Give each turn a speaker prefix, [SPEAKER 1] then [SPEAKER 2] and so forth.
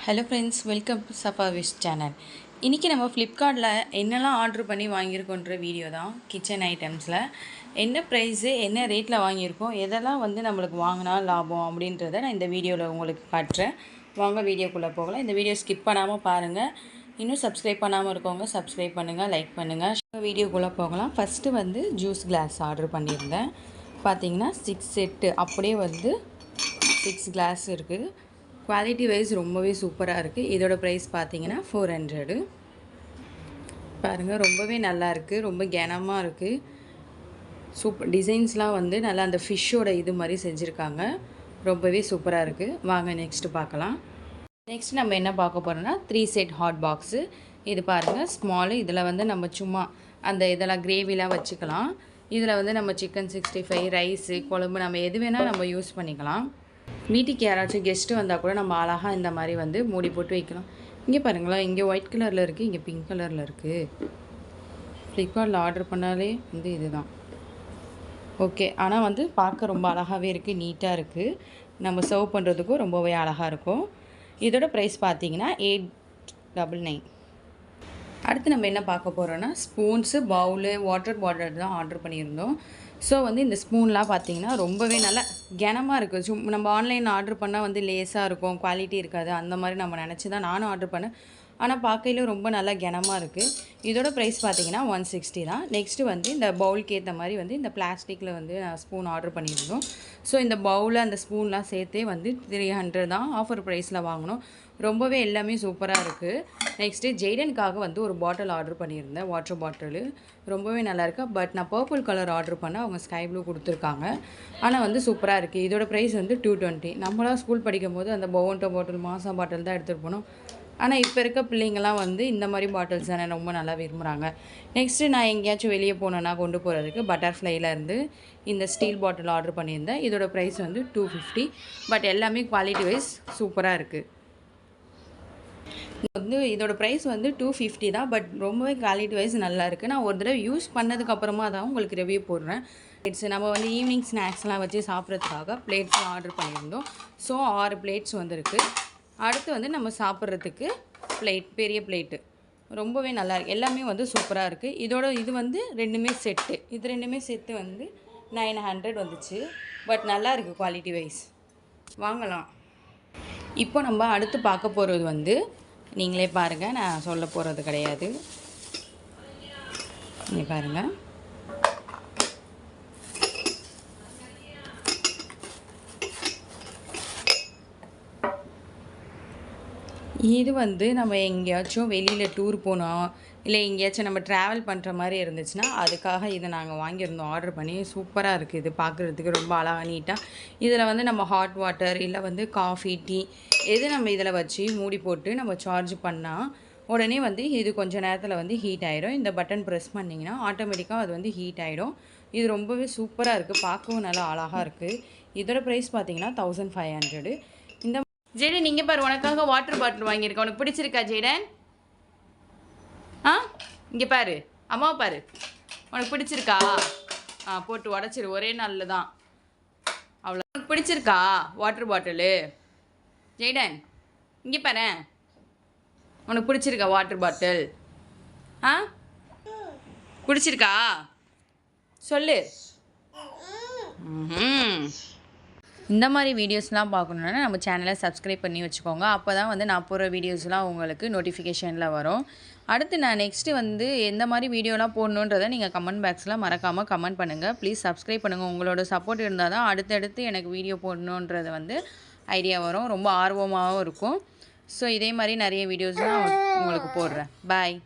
[SPEAKER 1] Hello friends, welcome to Safa wish channel. இன்றைக்கி நம்ம ஃப்ளிப்கார்ட்டில் என்னெல்லாம் ஆர்டர் பண்ணி வாங்கியிருக்கோன்ற வீடியோ தான். கிச்சன் ஐட்டம்ஸில் என்ன ப்ரைஸு, என்ன ரேட்டில் வாங்கியிருக்கோம், எதெல்லாம் நம்மளுக்கு வாங்கினா லாபம் அப்படின்றத நான் இந்த வீடியோவில் உங்களுக்கு காட்டுறேன். வாங்க வீடியோக்குள்ளே போகலாம். இந்த வீடியோ ஸ்கிப் பண்ணாமல் பாருங்கள். இன்னும் சப்ஸ்கிரைப் பண்ணாமல் இருக்கவங்க சப்ஸ்கிரைப் பண்ணுங்கள், லைக் பண்ணுங்கள். வீடியோக்குள்ளே போகலாம். ஃபஸ்ட்டு ஜூஸ் கிளாஸ் ஆர்டர் பண்ணியிருந்தேன். பார்த்தீங்கன்னா 6 செட்டு அப்படியே 6 கிளாஸ் இருக்குது. குவாலிட்டி வைஸ் ரொம்பவே சூப்பராக இருக்குது. இதோட ப்ரைஸ் பார்த்தீங்கன்னா 400. பாருங்கள், ரொம்பவே நல்லா இருக்குது. ரொம்ப கனமாக இருக்குது. சூப்பர் டிசைன்ஸ்லாம் நல்லா அந்த ஃபிஷ்ஷோட இது மாதிரி செஞ்சுருக்காங்க. ரொம்பவே சூப்பராக இருக்குது. வாங்க நெக்ஸ்ட்டு பார்க்கலாம். நெக்ஸ்ட் நம்ம என்ன பார்க்க போகிறோம்னா 3 செட் ஹாட் பாக்ஸு. இது பாருங்கள், ஸ்மாலு. இதில் நம்ம சும்மா அந்த இதெல்லாம் கிரேவிலாம் வச்சுக்கலாம். இதில் நம்ம சிக்கன் 65, ரைஸு, குழம்பு நம்ம எது வேணால் நம்ம யூஸ் பண்ணிக்கலாம். வீட்டுக்கு யாராச்சும் கெஸ்ட்டு வந்தால் கூட நம்ம அழகாக இந்த மாதிரி மூடி போட்டு வைக்கலாம். இங்கே பாருங்களேன், இங்கே ஒயிட் கலரில் இருக்குது, இங்கே பிங்க் கலரில் இருக்குது. ஃப்ளிப்கார்ட்டில் ஆர்டர் பண்ணாலே இதுதான் ஓகே. ஆனால் பார்க்க ரொம்ப அழகாகவே இருக்குது, நீட்டாக இருக்குது. நம்ம சர்வ் பண்ணுறதுக்கும் ரொம்பவே அழகாக இருக்கும். இதோட ப்ரைஸ் பார்த்தீங்கன்னா 899. அடுத்து நம்ம என்ன பார்க்க போகிறோன்னா ஸ்பூன்ஸு, பவுலு, வாட்டர் பாட்டில் தான் ஆர்டர் பண்ணியிருந்தோம். ஸோ இந்த ஸ்பூன்லாம் பார்த்திங்கன்னா ரொம்பவே நல்லா கனமாக இருக்குது. நம்ம ஆன்லைனில் ஆர்டர் பண்ணால் லேஸாக இருக்கும், குவாலிட்டி இருக்காது, அந்த மாதிரி நம்ம நினச்சி தான் நானும் ஆர்டர் பண்ணேன். ஆனால் பார்க்கையில ரொம்ப நல்லா கனமாக இருக்குது. இதோட ப்ரைஸ் பார்த்திங்கன்னா 160 தான். நெக்ஸ்ட்டு இந்த பவுலுக்கு ஏற்ற மாதிரி இந்த பிளாஸ்டிக்கில் ஸ்பூன் ஆர்டர் பண்ணியிருந்தோம். ஸோ இந்த பவுலில் அந்த ஸ்பூன்லாம் சேர்த்தே 300 தான். ஆஃபர் ப்ரைஸில் வாங்கினோம். ரொம்பவே எல்லாமே சூப்பராக இருக்குது. நெக்ஸ்ட்டு ஜெய்டனுக்காக ஒரு பாட்டில் ஆர்டர் பண்ணியிருந்தேன், வாட்டர் பாட்டிலு. ரொம்பவே நல்லாயிருக்கு. பட் நான் பர்பிள் கலர் ஆர்டர் பண்ணேன், அவங்க ஸ்கை ப்ளூ கொடுத்துருக்காங்க. ஆனால் சூப்பராக இருக்குது. இதோட ப்ரைஸ் 220. நம்மளாம் ஸ்கூல் படிக்கும் போது அந்த பவுண்டோ பாட்டில், மாசா பாட்டில் தான் எடுத்துகிட்டு போனோம். ஆனால் இப்போ இருக்க பிள்ளைங்கள்லாம் இந்த மாதிரி பாட்டில்ஸ் தானே ரொம்ப நல்லா விரும்புகிறாங்க. நெக்ஸ்ட்டு நான் எங்கேயாச்சும் வெளியே போனேன்னா கொண்டு போகிறதுக்கு பட்டர்ஃப்ளைலேருந்து இந்த ஸ்டீல் பாட்டில் ஆர்டர் பண்ணியிருந்தேன். இதோட ப்ரைஸ் 250. பட் எல்லாமே குவாலிட்டி வைஸ் சூப்பராக இருக்குது. இதோட ப்ரைஸ் 250 தான். பட் ரொம்பவே குவாலிட்டி வைஸ் நல்லா இருக்குது. நான் ஒரு தடவை யூஸ் பண்ணதுக்கப்புறமா தான் உங்களுக்கு ரிவ்யூ போடுறேன். பிளேட்ஸ் நம்ம ஈவினிங் ஸ்நாக்ஸ்லாம் வச்சு சாப்பிட்றதுக்காக பிளேட்ஸ்லாம் ஆர்டர் பண்ணியிருந்தோம். ஸோ 6 பிளேட்ஸ் இருக்குது. அடுத்து நம்ம சாப்பிட்றதுக்கு பிளேட், பெரிய பிளேட்டு. ரொம்பவே நல்லாயிருக்கு. எல்லாமே சூப்பராக இருக்குது. இதோட இது ரெண்டுமே செட்டு. இது ரெண்டுமே செட்டு 900 வந்துச்சு. பட் நல்லா இருக்குது குவாலிட்டி வைஸ், வாங்கலாம். இப்போ நம்ம அடுத்து பார்க்க போகிறது நீங்களே பாருங்கள், நான் சொல்ல போகிறது கிடையாது. நீ பாருங்கள், இது நம்ம எங்கேயாச்சும் வெளியில் டூர் போனோம், இல்லை எங்கேயாச்சும் நம்ம ட்ராவல் பண்ணுற மாதிரி இருந்துச்சுன்னா அதுக்காக இதை நாங்கள் வாங்கியிருந்தோம் ஆர்டர் பண்ணி. சூப்பராக இருக்குது. இது பார்க்குறதுக்கு ரொம்ப அழகாக நீட்டாக. இதில் நம்ம ஹாட் வாட்டர் இல்லை காஃபி, டீ எது நம்ம இதில் வச்சு மூடி போட்டு நம்ம சார்ஜ் பண்ணால் உடனே இது கொஞ்சம் நேரத்தில் ஹீட் ஆகிடும். இந்த பட்டன் ப்ரெஸ் பண்ணிங்கன்னா ஆட்டோமேட்டிக்காக அது ஹீட் ஆகிடும். இது ரொம்பவே சூப்பராக இருக்குது. பார்க்கவும் நல்லா அழகாக இருக்குது. இதோட ப்ரைஸ் பார்த்திங்கன்னா 1500. இந்த ஜெய்டன், நீங்கள் பாரு, உனக்காக வாட்டர் பாட்டில் வாங்கியிருக்கேன். உனக்கு பிடிச்சிருக்கா ஜெய்டன்? இங்கே பாரு, அம்மாவை பாரு, உனக்கு பிடிச்சிருக்கா? போட்டு உடச்சிரு, ஒரே நாளில் தான். அவ்வளோ. உனக்கு பிடிச்சிருக்கா வாட்டர் பாட்டிலு? ஜெய்டன், இங்கே பாரு, உனக்கு பிடிச்சிருக்கா வாட்டர் பாட்டில்? பிடிச்சிருக்கா சொல்லு. இந்த மாதிரி வீடியோஸ்லாம் பார்க்கணுன்னா நம்ம சேனலை சப்ஸ்கிரைப் பண்ணி வச்சுக்கோங்க. அப்போ தான் நான் போகிற வீடியோஸ்லாம் உங்களுக்கு நோட்டிஃபிகேஷனில் வரும். அடுத்து நான் நெக்ஸ்ட்டு எந்த மாதிரி வீடியோலாம் போடணுன்றதை நீங்கள் கமெண்ட் பாக்ஸில் மறக்காமல் கமெண்ட் பண்ணுங்கள். ப்ளீஸ் சப்ஸ்கிரைப் பண்ணுங்கள். உங்களோட சப்போர்ட் இருந்தால் தான் அடுத்தடுத்து எனக்கு வீடியோ போடணுன்றது ஐடியா வரும். ரொம்ப ஆர்வமாகவும் இருக்கும். ஸோ இதே மாதிரி நிறைய வீடியோஸ்லாம் உங்களுக்கு போடுறேன். பாய்.